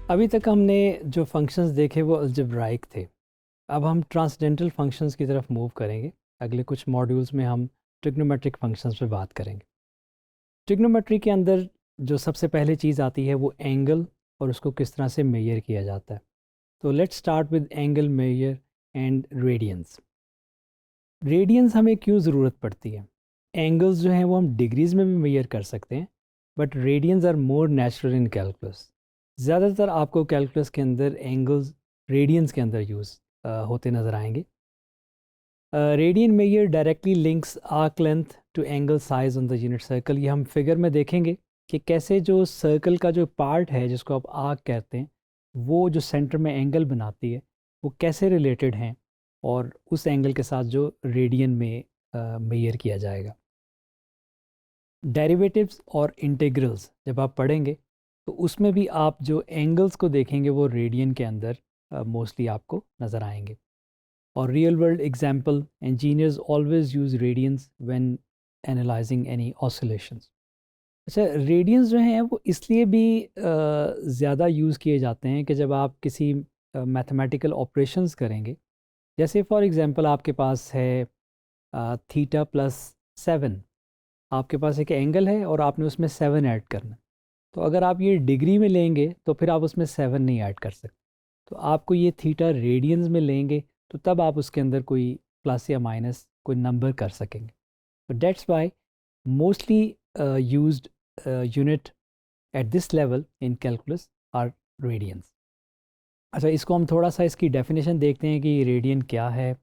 अभी तक हमने जो फंक्शंस देखे वो अलजेब्राइक थे। अब हम ट्रांसडेंटल फंक्शंस की तरफ मूव करेंगे। अगले कुछ मॉड्यूल्स में हम ट्रिग्नोमेट्रिक फंक्शंस पे बात करेंगे। ट्रिग्नोमेट्री के अंदर जो सबसे पहले चीज़ आती है वो एंगल और उसको किस तरह से मेजर किया जाता है। तो let's start with angle measure and radians. Radians हमें क्यों ज़रूरत पड़ती है? एंगल्स जो हैं वो हम डिग्रीज में भी मेजर कर सकते हैं, but radians are more natural in calculus. ज़्यादातर आपको कैलकुलस के अंदर एंगल्स रेडियंस के अंदर यूज़ होते नज़र आएंगे। Radian measure directly links arc length to angle size on the unit circle. ये हम फिगर में देखेंगे कि कैसे जो सर्कल का जो पार्ट है जिसको आप आर्क कहते हैं, वो जो सेंटर में एंगल बनाती है वो कैसे रिलेटेड हैं, और उस एंगल के साथ जो रेडियन में मेजर किया जाएगा। डेरिवेटिव्स और इंटीग्रल्स जब आप पढ़ेंगे तो उसमें भी आप जो एंगल्स को देखेंगे वो रेडियन के अंदर मोस्टली आपको नज़र आएंगे। और real world example, engineers always use radians when analysing any oscillations. अच्छा, रेडियंस जो हैं वो इसलिए भी ज़्यादा यूज़ किए जाते हैं कि जब आप किसी मैथमेटिकल ऑपरेशंस करेंगे, जैसे फॉर एग्जांपल आपके पास है थीटा प्लस 7। आपके पास एक एंगल है और आपने उसमें 7 ऐड करना है। तो अगर आप ये डिग्री में लेंगे तो फिर आप उसमें 7 नहीं ऐड कर सकते। तो आपको ये थीटा रेडियंस में लेंगे तो तब आप उसके अंदर कोई प्लस या माइनस कोई नंबर कर सकेंगे। तो that's why mostly used unit at this level in calculus are radians. अच्छा, इसको हम थोड़ा सा इसकी डेफिनेशन देखते हैं कि रेडियन क्या है।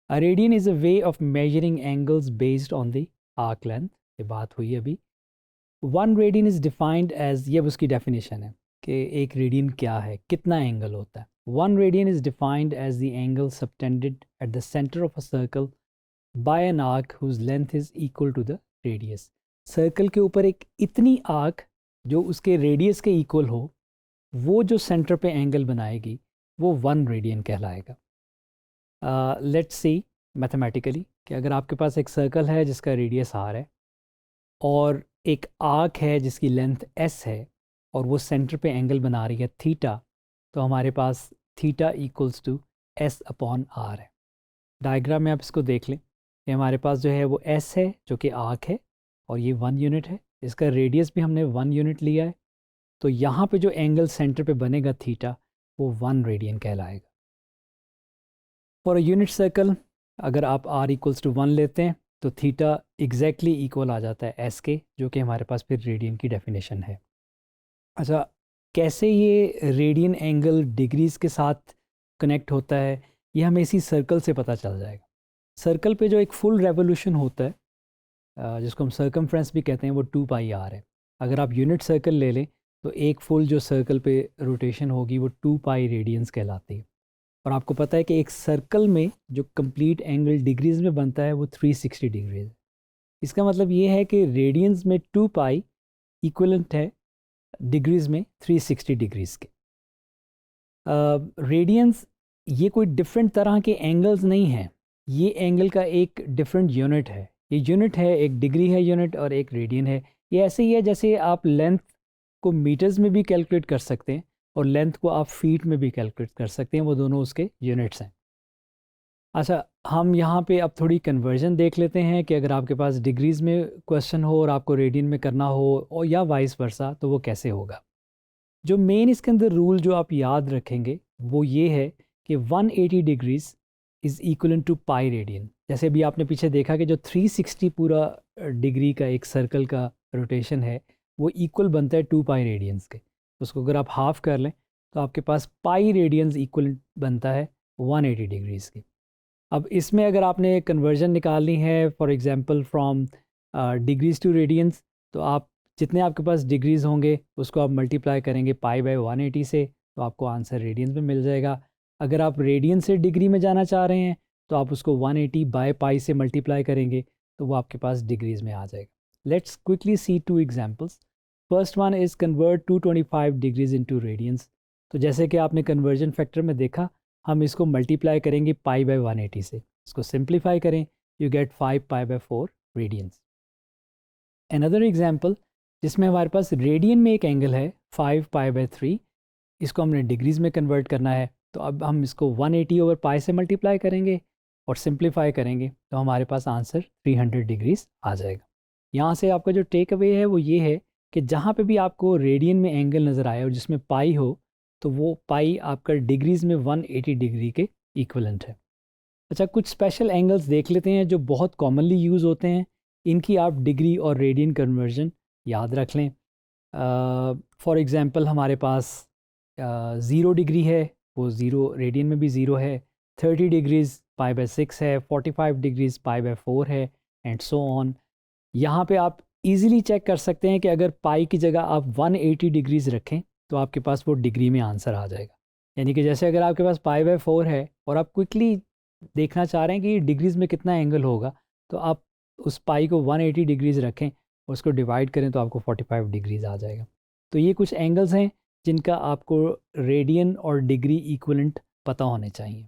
A radian is a way of measuring angles based on the arc length. ये बात हुई अभी। One radian is defined as, ये उसकी डेफिनेशन है कि एक रेडियन क्या है, कितना एंगल होता है। One radian is defined as the angle subtended at the centre of a circle by an arc whose length is equal to the radius. Circle के ऊपर एक इतनी आर्क जो उसके रेडियस के इक्वल हो, वो जो सेंटर पे एंगल बनाएगी वो वन रेडियन कहलाएगा। लेट्स सी मैथमेटिकली कि अगर आपके पास एक सर्कल है जिसका रेडियस आर है और एक आर्क है जिसकी लेंथ एस है और वो सेंटर पे एंगल बना रही है थीटा, तो हमारे पास theta equals to S upon R है। डायग्राम में आप इसको देख लें कि हमारे पास जो है वो एस है जो कि आर्क है और ये 1 यूनिट है। इसका रेडियस भी हमने 1 यूनिट लिया है। तो यहाँ पे जो एंगल सेंटर पे बनेगा थीटा, वो 1 रेडियन कहलाएगा। फॉर अ यूनिट सर्कल अगर आप आर इक्वल्स टू 1 लेते हैं तो थीटा एग्जैक्टली इक्वल आ जाता है एस के, जो कि हमारे पास फिर रेडियन की डेफिनेशन है। अच्छा, कैसे ये रेडियन एंगल डिग्रीज के साथ कनेक्ट होता है, ये हमें इसी सर्कल से पता चल जाएगा। सर्कल पे जो एक फुल रेवोल्यूशन होता है, जिसको हम सर्कमफ्रेंस भी कहते हैं, वो 2 पाई आर है। अगर आप यूनिट सर्कल ले लें तो एक फुल जो सर्कल पे रोटेशन होगी वो 2 पाई रेडियंस कहलाती है। और आपको पता है कि एक सर्कल में जो कंप्लीट एंगल डिग्रीज में बनता है वो 360 डिग्रीज है। इसका मतलब ये है कि रेडियंस में 2 पाई इक्वलेंट है डिग्रीज में 360 डिग्रीज के। रेडियंस ये कोई डिफरेंट तरह के एंगल्स नहीं हैं, ये एंगल का एक डिफरेंट यूनिट है। ये यूनिट है, एक डिग्री है यूनिट और एक रेडियन है। ये ऐसे ही है जैसे आप लेंथ को मीटर्स में भी कैलकुलेट कर सकते हैं और लेंथ को आप फीट में भी कैलकुलेट कर सकते हैं, वो दोनों उसके यूनिट्स हैं। अच्छा, हम यहाँ पे अब थोड़ी कन्वर्जन देख लेते हैं कि अगर आपके पास डिग्रीज में क्वेश्चन हो और आपको रेडियन में करना हो और या वाइस वर्सा, तो वो कैसे होगा। जो मेन इसके अंदर रूल जो आप याद रखेंगे वो ये है कि 180 degrees is equal to pi radian. जैसे अभी आपने पीछे देखा कि जो 360 पूरा डिग्री का एक सर्कल का रोटेशन है वो इक्वल बनता है 2 पाई रेडियंस के। तो उसको अगर आप हाफ कर लें तो आपके पास पाई रेडियंस इक्वल बनता है 180 डिग्रीज़ की। अब इसमें अगर आपने कन्वर्जन निकालनी है for example from degrees to radians, तो आप जितने आपके पास डिग्रीज होंगे उसको आप मल्टीप्लाई करेंगे पाई बाय 180 से, तो आपको आंसर रेडियंस में मिल जाएगा। अगर आप रेडियन से डिग्री में जाना चाह रहे हैं तो आप उसको 180 बाय पाई से मल्टीप्लाई करेंगे तो वो आपके पास डिग्रीज में आ जाएगा। Let's quickly see 2 examples. First one is convert 225 degrees into radiance. तो जैसे कि आपने कन्वर्जन फैक्टर में देखा, हम इसको मल्टीप्लाई करेंगे पाई बाय 180 से। इसको सिंप्लीफाई करें, you get 5 pi by 4 radians. Another example जिसमें हमारे पास रेडियन में एक एंगल है 5 पाई बाय 3, इसको हमने डिग्रीज़ में कन्वर्ट करना है, तो अब हम इसको 180 ओवर पाई से मल्टीप्लाई करेंगे और सिंप्लीफाई करेंगे तो हमारे पास आंसर 300 डिग्रीज़ आ जाएगा। यहाँ से आपका जो टेक अवे है वो ये है कि जहाँ पे भी आपको रेडियन में एंगल नज़र आए और जिसमें पाई हो, तो वो पाई आपका डिग्रीज़ में 180 डिग्री के इक्वलेंट है। अच्छा, कुछ स्पेशल एंगल्स देख लेते हैं जो बहुत कॉमनली यूज़ होते हैं, इनकी आप डिग्री और रेडियन कन्वर्जन याद रख लें। फॉर एग्ज़ाम्पल हमारे पास 0 डिग्री है, वो 0 रेडियन में भी 0 है, 30 डिग्रीज़ पाई बाय 6 है, 45 डिग्रीज़ पाई बाय 4 है, एंड सो ऑन। यहाँ पे आप इजीली चेक कर सकते हैं कि अगर पाई की जगह आप 180 डिग्रीज़ रखें तो आपके पास वो डिग्री में आंसर आ जाएगा। यानी कि जैसे अगर आपके पास पाई बाय 4 है और आप क्विकली देखना चाह रहे हैं कि डिग्रीज़ में कितना एंगल होगा, तो आप उस पाई को 180 डिग्रीज़ रखें, उसको डिवाइड करें तो आपको 45 डिग्रीज़ आ जाएगा। तो ये कुछ एंगल्स हैं जिनका आपको रेडियन और डिग्री इक्वलेंट पता होने चाहिए।